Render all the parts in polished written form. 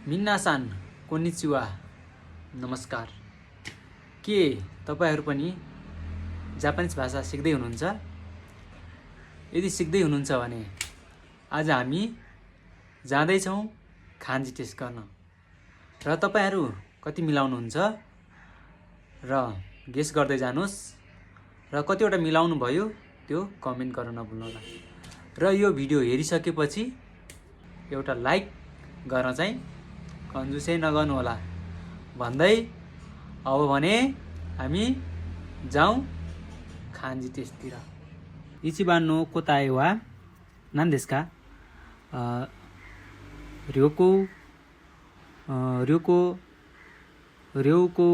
मिन्नासान konnichiwa नमस्कार। के तपाईहरु पनि जापानिज भाषा सिक्दै हुनुहुन्छ? यदि सिक्दै हुनुहुन्छ भने आज हामी जाँदै छौं खान्जी टेस्ट गर्न र तपाईहरु कति मिलाउनुहुन्छ र गेस गर्दै जानुस् र कतिवटा मिलाउनु भयो त्यो कमेन्ट गर्न नभुल्नुहोला। र यो भिडियो हेरिसकेपछि एउटा लाइक गर्न चाहिँ कन्जुसै नगर्नु होला भन्दै अब भने हामी जाउँ खान्जी टेस्टतिर। इचिबान नो कोताए वा नान देसु का? र्योको र्योको र्योको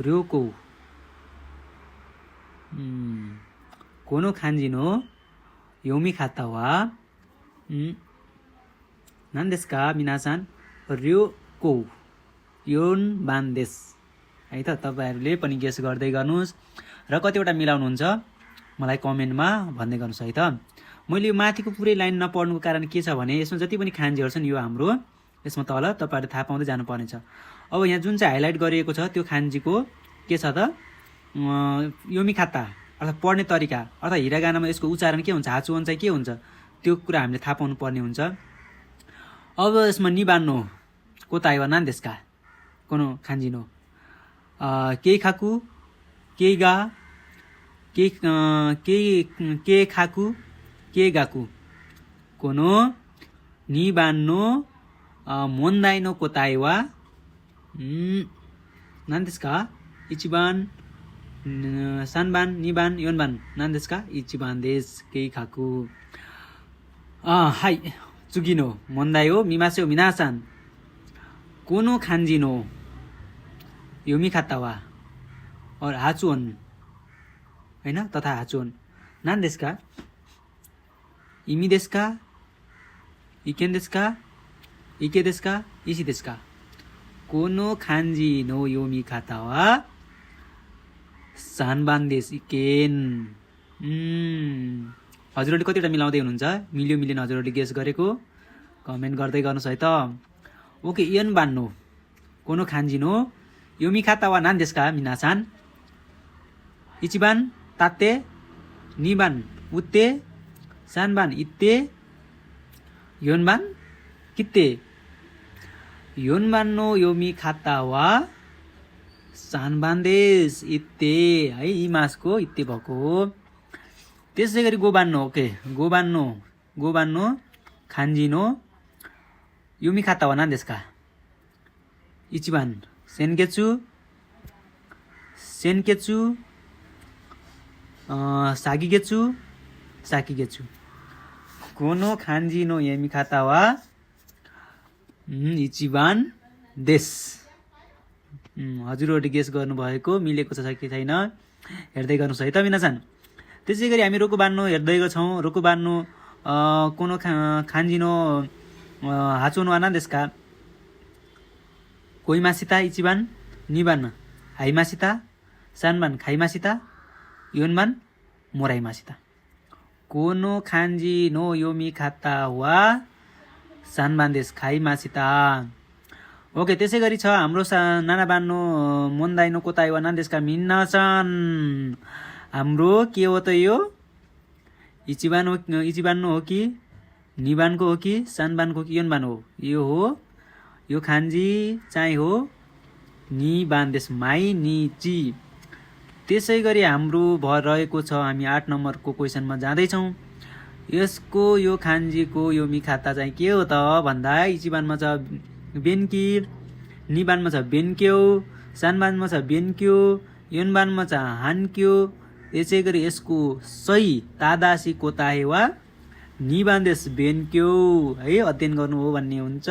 र्योको कोनो खान्जी नो योमी खाता वा नान देसु का मिनासान? र्योको योन बान देस। है त तपाईहरुले पनि गेस गर्दै गर्नुस् र कतिवटा मिलाउनुहुन्छ मलाई कमेन्टमा भन्दै गर्नुस् है त। मैले यो माथिको पुरै लाइन नपढ्नुको कारण के छ भने यसमा जति पनि खान्जीहरु छन् यो हाम्रो यसमा तल तपाईहरुले थाहा पाउँदै जानु पर्ने छ। अब यहाँ जुन चाहिँ हाइलाइट गरिएको छ त्यो खान्जीको के छ त योमी खाता अर्थात पढ्ने तरिका अर्थात हिरागानामा यसको उच्चारण के हुन्छ, हाचुअन चाहिँ के हुन्छ त्यो कुरा हामीले थाहा पाउनु पर्ने हुन्छ। अब यसमा निबान्नो कोताए वा नान देसु का? कोनो खान्जी नो केही खाकु केही गा के खाकु के गाकु कोनो निबान्नो मोन्दाइ नो कोताए वा नान देसु का? इचिबान सानबान निबान योनबान नान देसु का? इचिबान देसु केही खाकु। हाई चुगिनो मोन्दाइ हो मिमासेओ मिनासान कोनो खान्जी नो योमी खाता वा और हाचुअन हैन तथा हाचुअन नान देसु का? इमी देसु का? इकेन देसु का? इके देसु का? इसी देसु का? कोनो खान्जी नो योमी खाता वा सानबान देसु इकेन। हजुरहरूले कतिवटा मिलाउँदै हुनुहुन्छ? मिल्यो मिलेन हजुरहरूले गेस गरेको कमेन्ट गर्दै गर्नुस् है त। ओके इयन बान्नो कोनो खान्जी नो योमी खाता वा नान देसु का मिनासान? इचिबान ताते निबान उत्ते सानबान इत्ते योनबान कित्ते। योनबान नो योमी खाता वा सानबान देसु इत्ते है इमासको इत्ते भएको हो। त्यसै गरी गोबान्नो ओके गोबान्नो खान्जी नो योमी खाता वा नान देसु का? इचिबान सेनकेचु साकिगेचु कोनो खान्जी नो योमी खाता वा इचिबान देसु। हजुरहरूले गेस गर्नुभएको मिलेको छ कि छैन हेर्दै गर्नुस् है त मिनासान। त्यसै गरी हामी रोको बान्नो हेर्दै छौँ। रोको बान्नो कोनो खान्जी नो हाचुन वा नान देसु का? कोइमासिता इचिबान निबान हाइमासिता सानबान खाइमासिता योनबान मोराइमासिता कोनो खान्जी नो योमी खाता वा सानबान देसु खाइमासिता। ओके त्यसै गरी छ हाम्रो नाना बान्नो मोन्दाइ नो कोताए वा नान देसु का मिन्नासान? हाम्रो के हो त यो? इचिबान नो हो कि निबानको हो कि सानबानको हो कि योनबान हो? यो हो यो खान्जी चाहिँ हो निबान देसु माइ निची। त्यसै गरी हाम्रो भर रहेको छ हामी 8 नम्बरको क्वेशनमा जाँदैछौँ। यसको यो खान्जीको योमी खाता चाहिँ के हो त भन्दा इचिबानमा छ बेन्की निबानमा छ बेन्क्यो सानबानमा छ बेन्क्यो योनबानमा छ हान्क्यो। यसै गरी यसको सही तादासी कोताए वा निबान देसु बेन्क्यो है अध्ययन गर्नु हो भन्ने हुन्छ।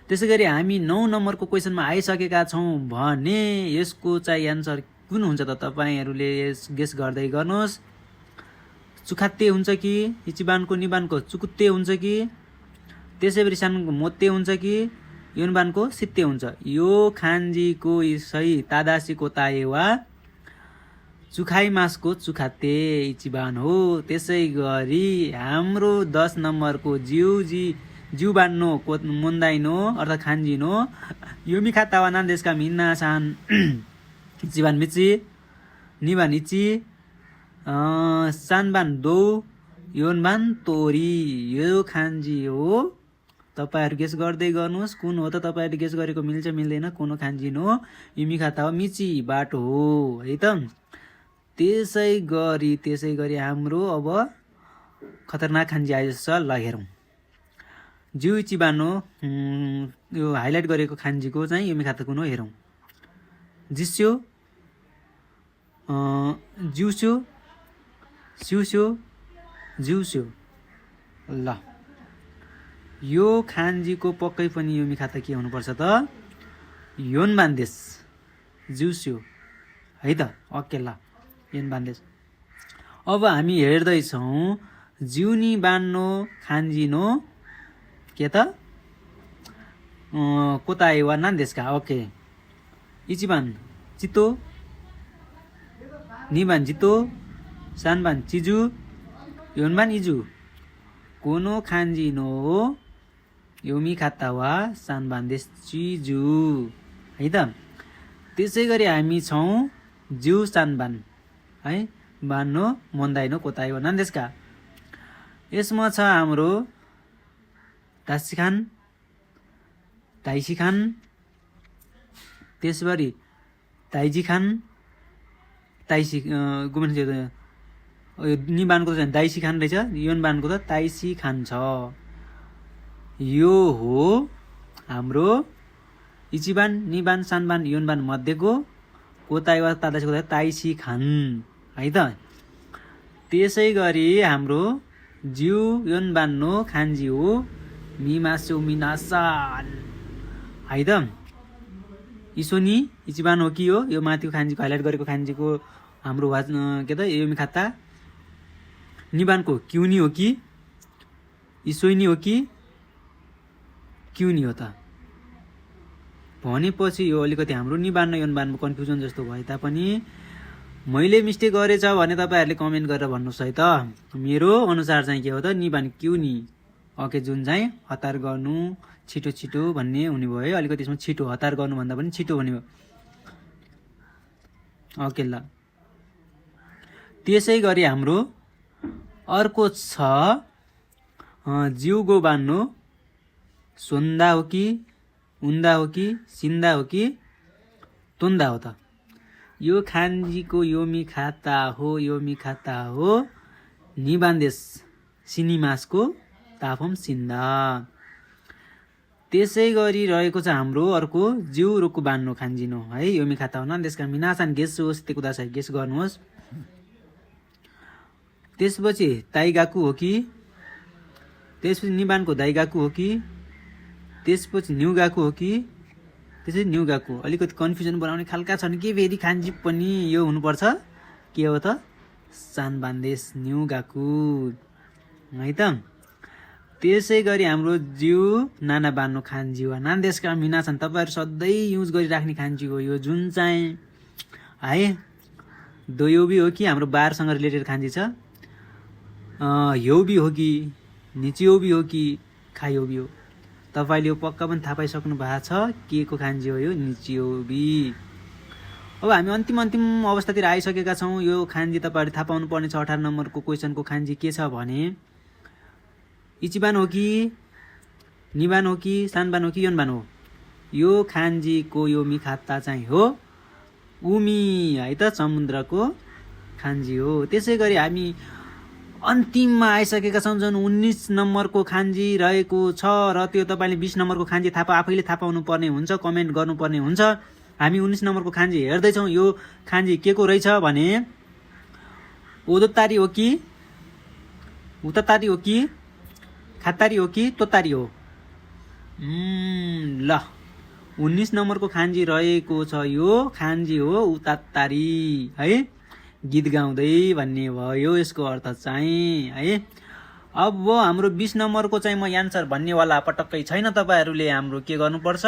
त्यसै गरी हामी 9 नम्बरको क्वेशनमा आइसकेका छौँ भने यसको चाहिँ एन्सर कुन हुन्छ त तपाईहरुले गेस गर्दै गर्नुस्। चुखात्ते हुन्छ कि इचिबानको निबानको चुकुत्ते हुन्छ कि त्यसै गरी सानको मोत्ते हुन्छ कि योनबानको सित्ते हुन्छ? यो खान्जीको सही तादासी कोताए वा चुखाइ मासको चुखात्ते इचिबान हो। त्यसै गरी हाम्रो 10 नम्बरको जिउ बान्नो मोन्दाइ नो अर्थात खान्जी नो योमी खाता वा नान देशका मिन्ना सान इचिबान मिची निबान इची सानबान दो योनबान तोरी यो खान्जी हो तपाईहरु गेस गर्दै गर्नुस् कुन हो त तपाईहरुले गेस गरेको मिल्छ मिल्दैन कुन खान्जी नो युमी खाता वा मिची बाटो हो है त त्यसै गरी हाम्रो अब खतरनाक खान्जी आइछ ल हेरौं जिउ इचिबानो यो हाइलाइट गरेको खान्जीको चाहिँ युमी खाता कुन हो हेरौं जिस्यो जिउस्यो सिउस्यो जिउस्यो ल यो खान्जीको पक्कै पनि युमी खाता के हुनुपर्छ त योनबान देश जिउस्यो है त ओके ल योनबान देश अब हामी हेर्दै छौं जिउनी बान्नो खान्जी नो के त कोताइ वा नान देशका ओके इचिबान चितो निबान जितो सानबान चिजु योनबान इजु कोनो खान्जी नो योमी खाता वा सानबान देश चिजु है त त्यसै गरी हामी छौं जिउ सानबान है बान्नो मोन्दाइनो कोताइ वा नान देशका यसमा छ हाम्रो तासिखान ताइसिखान त्यसबारी ताइजिखान ताइसी गुमन निबानको त दाइसिखान रहेछ योनबानको त ताइसिखान छ यो हो हाम्रो इचिबान निबान सानबान योनबान मध्येको कोताइ वा तादासिको ताइसिखान है त त्यसै गरी हाम्रो जिउ योनबान नो खान्जी हो मिमासो मिनासान है त इसोनी इचिबान हो कि हो यो माथिको खान्जीको हाइलाइट गरेको खान्जीको हाम्रो के त योमी खाता निबानको क्युनी हो कि इसोइनी हो कि क्युनी हो त भनेपछि यो अलिकति हाम्रो निबान र योनबानमा कन्फ्युजन जस्तो भए तापनि मैले मिस्टेक गरेछ भने तपाईहरुले कमेन्ट गरेर भन्नुस् है त मेरो अनुसार चाहिँ के हो त निबान क्युनी ओके जुन चाहिँ हतार गर्नु छिटो छिटो भन्ने हुने भयो अलिकति त्यसमा छिटो हतार गर्नु भन्दा पनि छिटो हुने भयो ओके ल त्यसै गरी हाम्रो अर्को छ जिउगो बान्नु सोन्दा हो कि उन्दा हो कि सिन्दा हो कि तोन्दा हो त यो खान्जीको योमी खाता हो निबान देश सिनिमासको ताफम सिन्दा त्यसै गरी रहेको छ हाम्रो अर्को जिउ रोकु बान्नु खान्जिनो है योमी खाता हो न देशका मिनासान गेस होस् ते कुदासाई गेस गर्नुहोस् त्यसपछि ताइगाकु हो कि त्यसपछि निबानको दाइगाकु हो कि त्यसपछि न्युगाकु हो कि त्यसपछि न्युगाकु अलिकति कन्फ्युजन बनाउने खालका छन् कि फेरि खान्जी पनि यो हुनुपर्छ के हो त सानबान देश न्युगाकु है त त्यसै गरी हाम्रो जिउ नाना बान्नु खान्जी वा नान देशका मिनाछन् तपाईहरु सधैँ युज गरिराख्ने खान्जी हो यो जुन चाहिँ है दोयोबी हो कि हाम्रो बारसँग रिलेटेड खान्जी छ योबी हो कि निचियोबी हो कि खायोबी हो तपाईले यो पक्का पनि थाहा पाइसक्नु भएको छ के को खान्जी हो यो निचियोबी अब हामी अन्तिम अवस्थातिर आइसकेका छौं यो खान्जी तपाईहरुले थाहा पाउनु पर्ने छ 18 नम्बरको क्वेशनको खान्जी के छ भने इचिबान हो कि निबान हो कि सानबान हो कि योनबान हो यो खान्जीको योमी खाता चाहिँ हो उमी है त समुद्रको खान्जी हो त्यसै गरी हामी अन्तिममा आइसकेका छौं जुन 19 नम्बरको खान्जी रहेको छ र त्यो तपाईले 20 नम्बरको खान्जी आफैले थाहा पाउनु पर्ने हुन्छ कमेन्ट गर्नु पर्ने हुन्छ हामी 19 नम्बरको खान्जी हेर्दै छौं यो खान्जी के को रहेछ भने ओदोतारी हो कि उतातारी हो कि खातारी हो कि तोतारी हो ल 19 नम्बरको खान्जी रहेको छ यो खान्जी हो उतातारी है गीत गाउँदै भन्ने भयो यसको अर्थ चाहिँ है अब हाम्रो 20 नम्बरको चाहिँ म आन्सर भन्नेवाला पटक्कै छैन तपाईहरुले हाम्रो के गर्नुपर्छ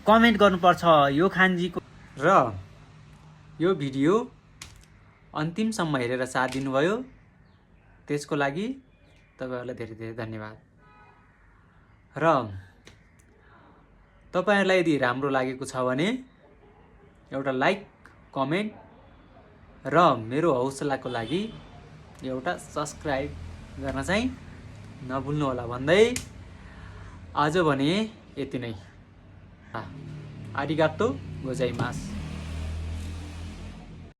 कमेन्ट गर्नुपर्छ यो खान्जीको र यो भिडियो अन्तिमसम्म हेरेर साथ दिनुभयो त्यसको लागि तपाईहरुलाई धेरै धेरै धन्यवाद। र तपाईहरुलाई यदि राम्रो लागेको छ भने एउटा लाइक, कमेन्ट र मेरो हौसलाको लागि एउटा सब्स्क्राइब गर्न चाहिँ नभुल्नु होला भन्दै आज भने यति नै। आरिगातो गोजाइमास।